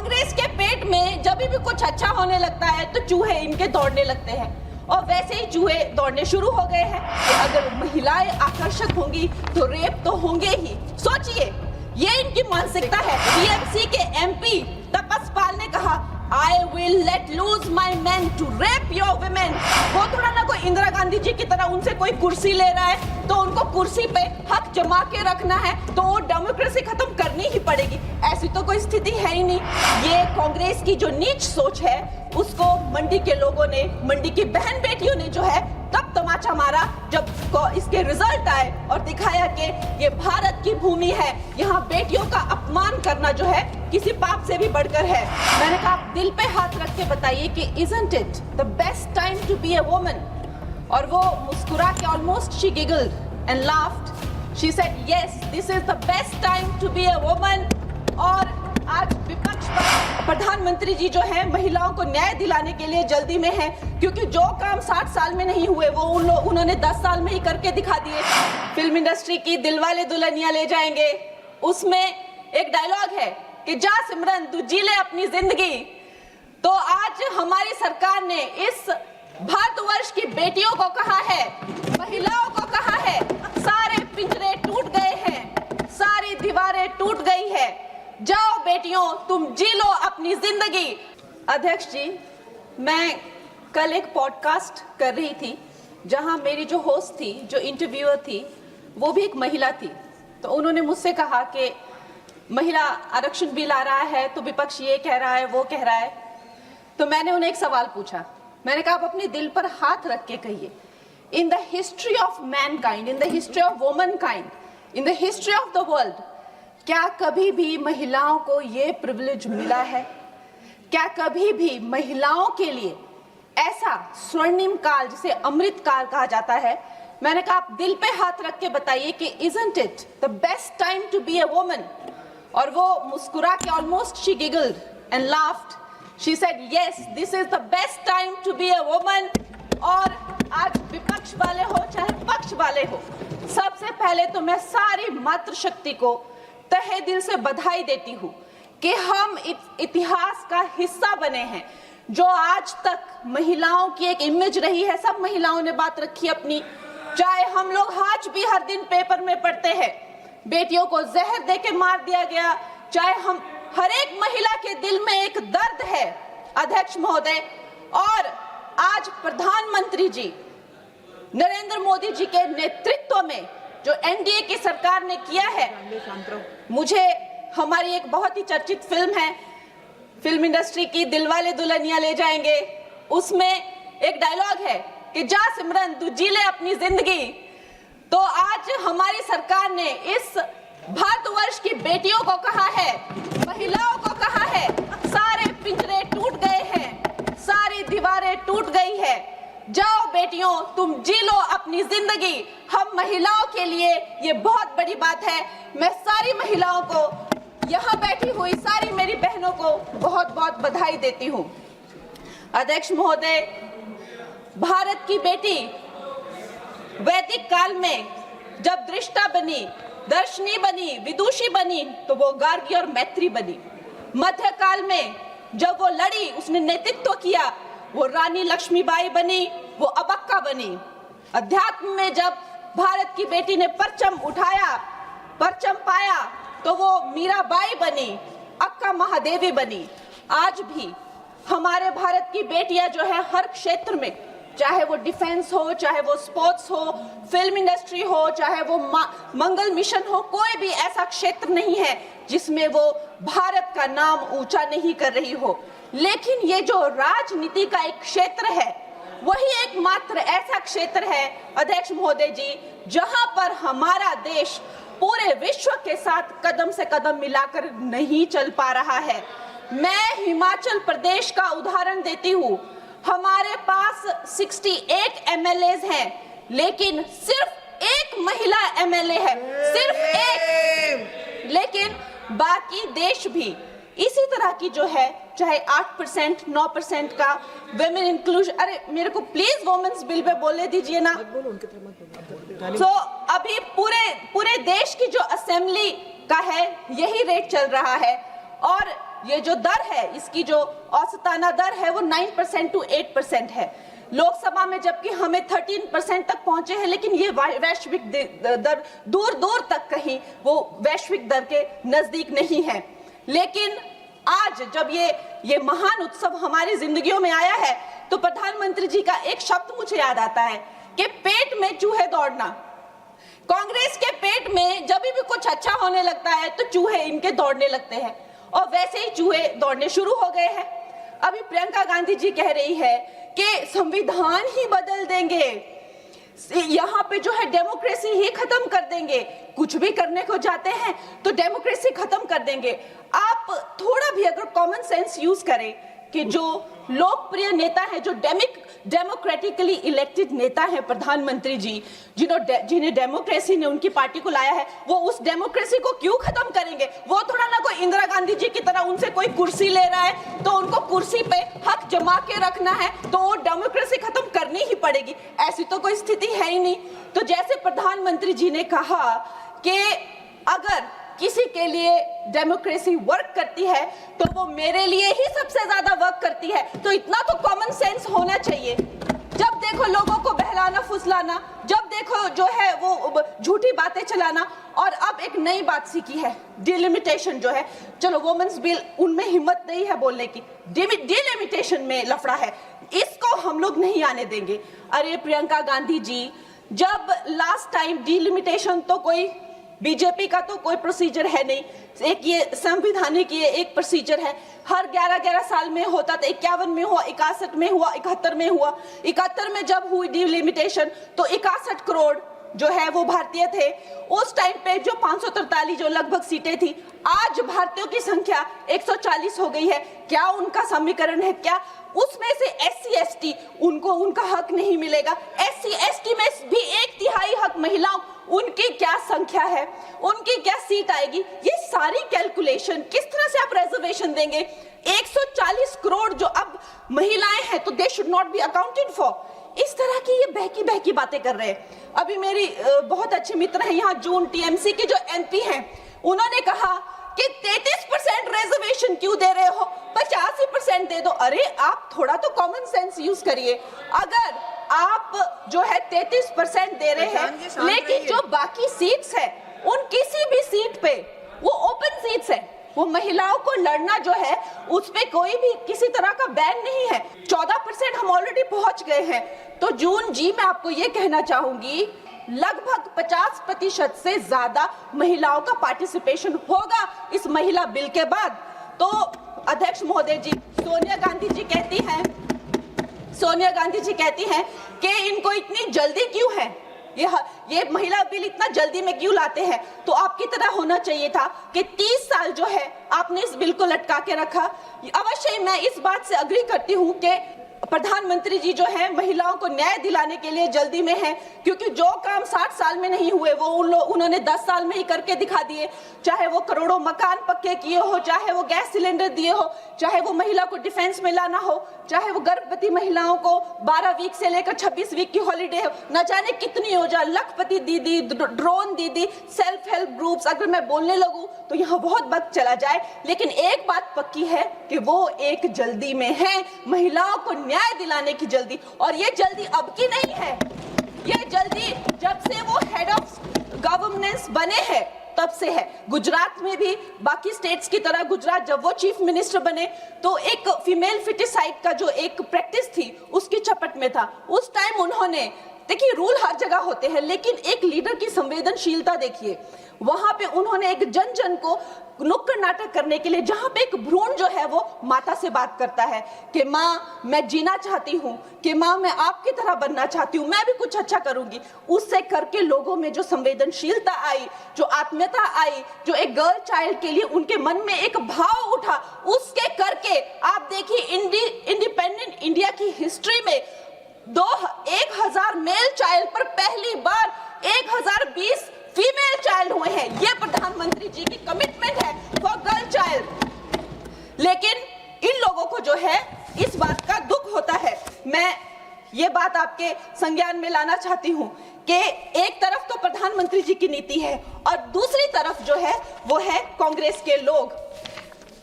कांग्रेस के पेट में जब भी कुछ अच्छा होने लगता है तो चूहे इनके दौड़ने लगते हैं और वैसे ही चूहे दौड़ने शुरू हो गए हैं कि अगर महिलाएं आकर्षक होंगी तो रेप तो होंगे ही। सोचिए, ये इनकी मानसिकता है। टीएमसी के एमपी तपस पाल ने कहा, I will let loose my men to rape your women। वो थोड़ा ना कोई इंदिरा गांधी जी की तरह उनसे कोई कुर्सी ले रहा है तो उनको कुर्सी पे हक जमा के रखना है तो वो डेमोक्रेसी खत्म करनी ही पड़ेगी। ऐसी तो कोई स्थिति है ही नहीं। ये कांग्रेस की जो नीच सोच है उसको मंडी के लोगों ने, मंडी की बहन बेटियों ने जो है तब तमाचा मारा जब इसके रिजल्ट आए और दिखाया कि ये भारत की भूमि है, यहाँ बेटियों का अपमान करना जो है किसी पाप से भी बढ़कर है। मैंने कहा, आप दिल पे हाथ रख के बताइए कि isn't it the best time to be a woman? और वो मुस्कुरा के almost she giggled and laughed. She said, yes, this is the best time to be a woman। और आज विपक्ष पर प्रधानमंत्री जी जो है महिलाओं को न्याय दिलाने के लिए जल्दी में है, क्योंकि जो काम 60 साल में नहीं हुए वो उन्होंने 10 साल में ही करके दिखा दिए। फिल्म इंडस्ट्री की दिलवाले दुल्हनिया ले जाएंगे, उसमें एक डायलॉग है कि जा सिमरन तू जी ले अपनी जिंदगी। तो आज हमारी सरकार ने इस भारतवर्ष की बेटियों को कहा है, महिलाओं को कहा है, सारे पिंजरे टूट गए हैं, सारी दीवारें टूट गई है, जाओ बेटियों तुम जी लो अपनी जिंदगी। अध्यक्ष जी, मैं कल एक पॉडकास्ट कर रही थी जहां मेरी जो होस्ट थी, जो इंटरव्यूअर थी, वो भी एक महिला थी। तो उन्होंने मुझसे कहा कि महिला आरक्षण बिल आ रहा है तो विपक्ष ये कह रहा है, वो कह रहा है। तो मैंने उन्हें एक सवाल पूछा। मैंने कहा, आप अपने दिल पर हाथ रख के कहिए, in the history of mankind, in the history of womankind, in the history of the world, क्या कभी भी महिलाओं को ये प्रिविलेज मिला है? क्या कभी भी महिलाओं के लिए ऐसा स्वर्णिम काल, जिसे अमृत काल कहा जाता है? मैंने कहा, आप दिल पे हाथ रख के बताइए कि isn't it the best time to be a woman? और वो मुस्कुरा के almost she giggled and laughed. She said, yes, this is the best time to be a woman। और आज विपक्ष वाले हो चाहे पक्ष वाले हो, सबसे पहले तो मैं सारी मातृशक्ति को तहे दिल से बधाई देती हूँ कि हम इतिहास का हिस्सा बने हैं। जो आज तक महिलाओं की एक इमेज रही है, सब महिलाओं ने बात रखी अपनी, चाहे हम लोग आज भी हर दिन पेपर में पढ़ते हैं बेटियों को जहर देके मार दिया गया, चाहे हम हर एक महिला के दिल में एक दर्द है अध्यक्ष महोदय। और आज प्रधानमंत्री जी नरेंद्र मोदी जी के नेतृत्व में जो एनडीए की सरकार ने किया है, मुझे हमारी एक बहुत ही चर्चित फिल्म है, फिल्म इंडस्ट्री की दिलवाले दुल्हनिया ले जाएंगे, उसमें एक डायलॉग है कि जा सिमरन तू जी ले अपनी जिंदगी। तो आज हमारी सरकार ने इस भारतवर्ष की बेटियों को कहा है, महिलाओं को कहा है, सारे पिंजरे टूट गए हैं, सारी दीवारें टूट गई है, जाओ बेटियों तुम जी लो अपनी जिंदगी। हम महिलाओं के लिए ये बहुत बड़ी बात है। मैं सारी महिलाओं को, यहाँ बैठी हुई सारी मेरी बहनों को बहुत बहुत बधाई देती हूँ। अध्यक्ष महोदय, भारत की बेटी वैदिक काल में जब दृष्टा बनी, दर्शनी बनी, विदुषी बनी तो वो गार्गी और मैत्री बनी। मध्यकाल में जब वो लड़ी, उसने नेतृत्व किया, वो रानी लक्ष्मीबाई बनी, वो अबक्का बनी। अध्यात्म में जब भारत की बेटी ने परचम उठाया, परचम पाया तो वो मीराबाई बनी, अक्का महादेवी बनी। आज भी हमारे भारत की बेटियां जो है हर क्षेत्र में, चाहे वो डिफेंस हो, चाहे वो स्पोर्ट्स हो, फिल्म इंडस्ट्री हो, चाहे वो मंगल मिशन हो, कोई भी ऐसा क्षेत्र नहीं है जिसमें वो भारत का नाम ऊंचा नहीं कर रही हो। लेकिन ये जो राजनीति का एक क्षेत्र है, वही एकमात्र ऐसा क्षेत्र है अध्यक्ष महोदय जी, जहां पर हमारा देश पूरे विश्व के साथ कदम से कदम मिलाकर नहीं चल पा रहा है। मैं हिमाचल प्रदेश का उदाहरण देती हूँ। हमारे पास 68 एमएलएज हैं, लेकिन सिर्फ एक महिला एमएलए है, सिर्फ एक। लेकिन बाकी देश भी इसी तरह की जो है, चाहे 8%, 9% का वुमेन इंक्लूजन, अरे मेरे को प्लीज वुमेन्स बिल पे बोलने दीजिए ना। तो अभी पूरे देश की जो असेंबली का है, यही रेट चल रहा है। और ये जो दर है, इसकी जो औसताना दर है वो 9% to 8% है। लोकसभा में जबकि हमें 13% तक पहुंचे हैं, लेकिन ये वैश्विक दर दूर दूर तक कहीं वो वैश्विक दर के नजदीक नहीं है। लेकिन आज जब ये महान उत्सव हमारी जिंदगियों में आया है तो प्रधानमंत्री जी का एक शब्द मुझे याद आता है कि पेट में चूहे दौड़ना। कांग्रेस के पेट में जब भी कुछ अच्छा होने लगता है तो चूहे इनके दौड़ने लगते हैं, और वैसे ही चूहे दौड़ने शुरू हो गए हैं। अभी प्रियंका गांधी जी कह रही है कि संविधान ही बदल देंगे, यहाँ पे जो है डेमोक्रेसी ही खत्म कर देंगे, कुछ भी करने को जाते हैं तो डेमोक्रेसी खत्म कर देंगे। आप थोड़ा भी अगर कॉमन सेंस यूज करें कि जो लोकप्रिय नेता है, जो डेमोक्रेटिकली इलेक्टेड नेता है प्रधानमंत्री जी, जिन्हें डेमोक्रेसी ने उनकी पार्टी को लाया है, वो उस डेमोक्रेसी को क्यों खत्म करेंगे? वो थोड़ा ना कोई इंदिरा गांधी जी की तरह उनसे कोई कुर्सी ले रहा है तो उनको कुर्सी पे हक जमा के रखना है तो वो डेमोक्रेसी खत्म करनी ही पड़ेगी, ऐसी तो कोई स्थिति है ही नहीं। तो जैसे प्रधानमंत्री जी ने कहा कि अगर किसी के लिए डेमोक्रेसी वर्क करती है तो वो मेरे लिए ही सबसे ज्यादा वर्क करती है, तो इतना तो कॉमन सेंस होना चाहिए। जब देखो लोगों को बहलाना फुसलाना, जब देखो जो है वो झूठी बातें चलाना, और अब एक नई बात सीखी है डिलिमिटेशन जो है। चलो वुमेन्स बिल, उनमें हिम्मत नहीं है बोलने की, डिलिमिटेशन में लफड़ा है, इसको हम लोग नहीं आने देंगे। अरे प्रियंका गांधी जी, जब लास्ट टाइम डिलिमिटेशन तो कोई बीजेपी का तो कोई प्रोसीजर है नहीं, एक ये संविधानिक ये एक प्रोसीजर है, हर 11-11 साल में होता था। 51 में हुआ, 61 में हुआ, 71 में हुआ। 71 में जब हुई डिलिमिटेशन तो 61 करोड़ जो है वो भारतीय थे। उस टाइम पे जो 543 जो लगभग सीटें थी, आज भारतीयों की संख्या 140 हो गई है। क्या उनका समीकरण है? क्या उसमें से SC ST उनको उनका हक नहीं मिलेगा? SC ST में भी 1/3 हक महिलाओं, उनकी क्या संख्या है, उनकी क्या सीट आएगी? ये सारी कैलकुलेशन किस तरह से आप रिजर्वेशन देंगे? 140 करोड़ जो अब महिलाएं हैं तो they should not be accounted for. इस तरह की ये बहकी बातें कर रहे हैं। अभी मेरी बहुत अच्छे मित्र हैं यहाँ, जून TMC के जो MP हैं, उन्होंने कहा कि 33% रिजर्वेशन क्यों दे रहे हो, 85% दे दो। अरे आप थोड़ा तो कॉमन सेंस यूज करिए। अगर आप जो है 33% दे रहे हैं, लेकिन जो बाकी सीट्स है उन किसी भी सीट पे वो ओपन सीट्स है, वो महिलाओं को लड़ना जो है उस पे कोई भी किसी तरह का बैन नहीं है। 14% हम ऑलरेडी पहुंच गए हैं। तो जून जी, मैं आपको ये कहना चाहूंगी, लगभग 50% से ज्यादा महिलाओं का पार्टिसिपेशन होगा इस महिला बिल के बाद। तो अध्यक्ष महोदय जी, सोनिया गांधी जी कहती हैं कि इनको इतनी जल्दी क्यों है, ये महिला बिल इतना जल्दी में क्यों लाते हैं? तो आपकी तरह होना चाहिए था कि 30 साल जो है आपने इस बिल को लटका के रखा। अवश्य मैं इस बात से अग्री करती हूँ कि प्रधानमंत्री जी जो है महिलाओं को न्याय दिलाने के लिए जल्दी में है, क्योंकि जो काम 60 साल में नहीं हुए वो उन्होंने 10 साल में ही करके दिखा दिए। चाहे वो करोड़ों मकान पक्के किए हो, चाहे वो गैस सिलेंडर दिए हो, चाहे वो महिला को डिफेंस में लाना हो, चाहे वो गर्भवती महिलाओं को 12 वीक से लेकर 26 वीक की हॉलीडे हो, न जाने कितनी हो जाए, लखपति दीदी, ड्रोन दीदी, सेल्फ हेल्प ग्रुप्स, अगर मैं बोलने लगूं तो यहाँ बहुत वक्त चला जाए। लेकिन एक बात पक्की है कि वो एक जल्दी में है, महिलाओं को न्याय दिलाने की जल्दी। और ये जल्दी अब की नहीं है, ये जल्दी जब से वो हेड ऑफ गवर्नेंस बने हैं तब से है। गुजरात में भी बाकी स्टेट्स की तरह गुजरात जब वो चीफ मिनिस्टर बने तो एक फीमेल फिटिसाइड का जो एक प्रैक्टिस थी उसकी चपट में था। उस टाइम उन्होंने, देखिए रूल हर जगह होते हैं, लेकिन एक लीडर की संवेदनशीलता देखिए, वहां पे उन्होंने एक जन जन को नुक्कड़ नाटक करने के लिए, जहां पे एक भ्रूण जो है वो माता से बात करता है कि माँ मैं जीना चाहती हूँ, कि माँ मैं आपकी तरह बनना चाहती हूँ, मैं भी कुछ अच्छा करूंगी, उससे करके लोगों में जो संवेदनशीलता आई, जो आत्मीयता आई, जो एक गर्ल चाइल्ड के लिए उनके मन में एक भाव उठा, उसके करके आप देखिए इंडिपेंडेंट इंडिया की हिस्ट्री में 1000 मेल चाइल्ड पर पहली बार 1020 फीमेल चाइल्ड हुए हैं। ये प्रधानमंत्री जी की कमिटमेंट है फॉर गर्ल चाइल्ड। लेकिन इन लोगों को जो है इस बात का दुख होता है। मैं ये बात आपके संज्ञान में लाना चाहती हूँ कि एक तरफ तो प्रधानमंत्री जी की नीति है और दूसरी तरफ जो है वो है कांग्रेस के लोग।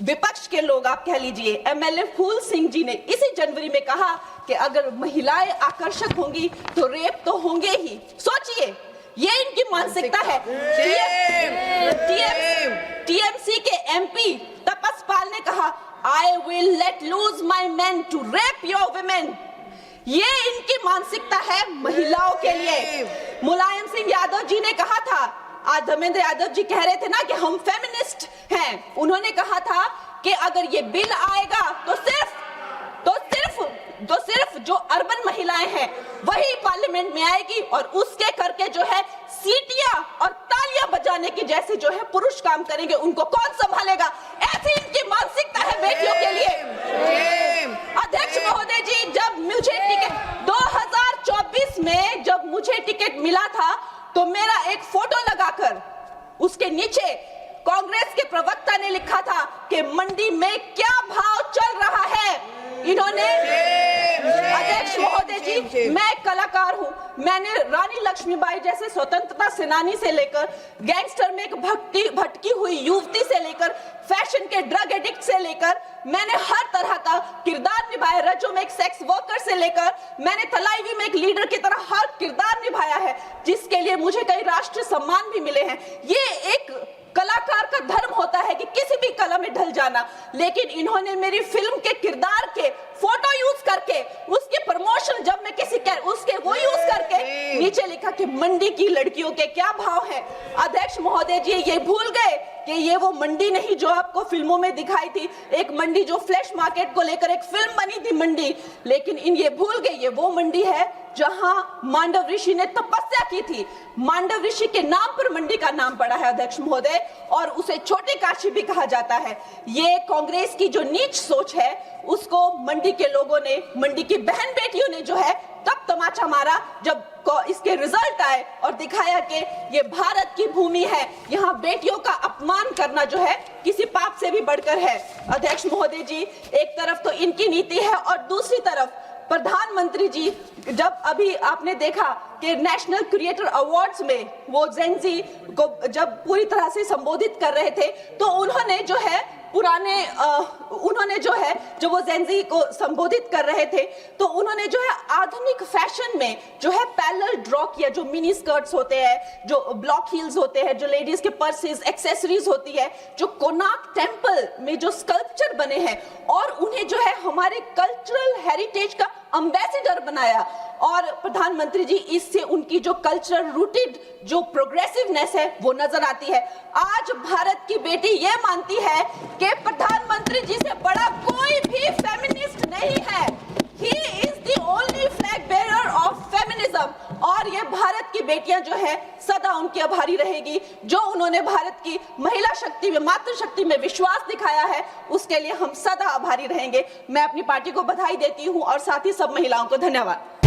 विपक्ष के लोग आप कह लीजिए, एमएलए फूल सिंह जी ने इसी जनवरी में कहा कि अगर महिलाएं आकर्षक होंगी तो रेप तो होंगे ही। सोचिए, ये इनकी मानसिकता है। टीएमसी के एमपी तपस पाल ने कहा, I will let loose my man to rape your women. ये इनकी मानसिकता है महिलाओं के लिए। मुलायम सिंह यादव जी ने कहा था, आज धर्मेंद्र यादव जी कह रहे थे ना कि हम फेमिनिस्ट हैं, उन्होंने कहा था कि अगर ये बिल आएगा तो सिर्फ जो अर्बन महिलाएं हैं वही पार्लियामेंट में आएगी और उसके करके जो है सीटियां और तालियां बजाने की जैसे जो है पुरुष काम करेंगे, उनको कौन संभालेगा। ऐसी इनकी मानसिकता है बेटियों के लिए। अध्यक्ष महोदय जी, जब मुझे टिकट 2024 में जब मुझे टिकट मिला था तो मेरा एक फोटो लगाकर उसके नीचे कांग्रेस के प्रवक्ता ने लिखा था कि मंडी में क्या भाव चल रहा है। इन्होंने, अध्यक्ष महोदय जी, मैं कलाकार हूं, मैंने रानी लक्ष्मीबाई जैसे स्वतंत्रता सेनानी से लेकर गैंगस्टर में एक भटकी हुई युवती से लेकर फैशन के ड्रग एडिक्ट से लेकर मैंने हर तरह का किरदार निभाया। रजो में एक सेक्स वर्कर से लेकर मैंने तलाईवी में एक लीडर की तरह हर किरदार निभाया है, जिसके लिए मुझे कई राष्ट्रीय सम्मान भी मिले हैं। ये एक कलाकार का धर्म होता है कि किसी भी कला में ढल जाना, लेकिन इन्होंने मेरी फिल्म के किरदार के फोटो यूज करके उसके प्रमोशन, जब मैं किसी उसके वो यूज करके नीचे लिखा कि मंडी की लड़कियों के क्या भाव है। अध्यक्ष महोदय जी, ये भूल गए कि ये वो मंडी नहीं जो आपको फिल्मों में दिखाई थी, एक मंडी जो फ्लैश मार्केट को लेकर एक फिल्म बनी थी मंडी, लेकिन ये भूल गए ये वो मंडी है जहां मांडव ऋषि ने तपस्या की थी। मांडव ऋषि के नाम पर मंडी का नाम पड़ा है अध्यक्ष महोदय, और उसे छोटी काशी भी कहा जाता है। ये कांग्रेस की जो नीच सोच है उसको मंडी के लोगों ने, मंडी की बहन बेटियों ने जो है तब तमाचा मारा जब इसके रिजल्ट आए और दिखाया कि ये भारत की भूमि है, यहाँ बेटियों का अपमान करना जो है किसी पाप से भी बढ़कर है। अध्यक्ष महोदय जी, एक तरफ तो इनकी नीति है और दूसरी तरफ प्रधानमंत्री जी, जब अभी आपने देखा कि नेशनल क्रिएटर अवार्ड्स में वो जेनजी को जब पूरी तरह से संबोधित कर रहे थे तो उन्होंने जो है जब वो जेनजी को संबोधित कर रहे थे तो उन्होंने जो है आधुनिक फैशन में जो है पैरेलल ड्रॉ किया, जो मिनी स्कर्ट्स होते हैं, जो ब्लॉक हील्स होते हैं, जो लेडीज के पर्सेस, एक्सेसरीज होती है, जो कोणार्क टेम्पल में जो स्कल्पचर बने हैं, और उन्हें जो है हमारे कल्चरल हेरिटेज का एम्बेसडर बनाया। और प्रधानमंत्री जी, इससे उनकी जो कल्चरल रूटेड जो प्रोग्रेसिवनेस है वो नजर आती है। आज भारत की बेटी ये मानती है कि प्रधानमंत्री जी से बड़ा कोई भी फेमिनिस्ट नहीं है। He is the only flag bearer of feminism। और ये भारत की बेटियां जो है सदा उनकी आभारी रहेगी, जो उन्होंने भारत की महिला शक्ति में, मातृशक्ति में विश्वास दिखाया है, उसके लिए हम सदा आभारी रहेंगे। मैं अपनी पार्टी को बधाई देती हूं और साथ ही सब महिलाओं को धन्यवाद।